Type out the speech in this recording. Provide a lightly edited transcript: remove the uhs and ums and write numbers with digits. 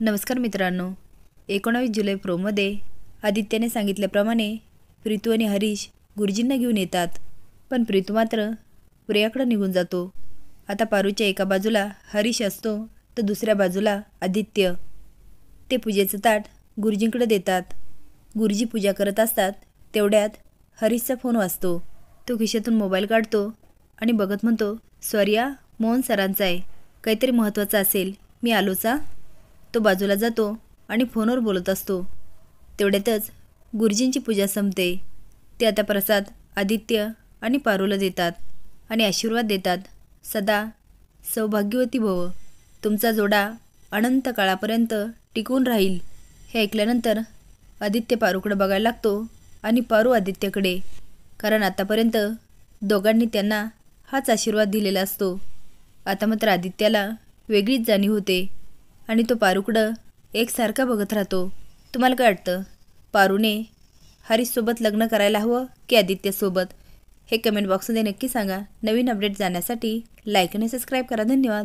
नमस्कार मित्रांनो, 19 जुलै प्रोमध्ये आदित्यने सांगितल्याप्रमाणे प्रीतू आणि हरीश गुरुजींना घेऊन येतात, पण प्रीतू मात्र प्रियाकडे निघून जातो. आता पारूच्या एका बाजूला हरीश असतो तर दुसऱ्या बाजूला आदित्य. ते पूजेचं ताट गुरुजींकडे देतात. गुरुजी पूजा करत असतात तेवढ्यात हरीशचा फोन वाजतो. तो खिशातून मोबाईल काढतो आणि बघत म्हणतो, सॉरी मोहन सरांचा आहे, काहीतरी महत्त्वाचं असेल, मी आलोचा. तो बाजूला जातो आणि फोनवर बोलत असतो. तेवढ्यातच गुरुजींची पूजा संपते. ते आता प्रसाद आदित्य आणि पारूला देतात आणि आशीर्वाद देतात. सदा सौभाग्यवती भव, तुमचा जोडा अनंत काळापर्यंत टिकून राहील. हे ऐकल्यानंतर आदित्य पारूकडे बघायला लागतो आणि पारू आदित्यकडे, कारण आतापर्यंत दोघांनी त्यांना हाच आशीर्वाद दिलेला असतो. आता मात्र आदित्याला वेगळीच जाणीव होते आणि तो पारूकडं एकसारखा बघत राहतो. तुम्हाला काय वाटतं, पारूने हरीशसोबत लग्न करायला हवं की आदित्यसोबत? हे कमेंट बॉक्समध्ये नक्की सांगा. नवीन अपडेट जाण्यासाठी लाईक आणि सबस्क्राईब करा. धन्यवाद.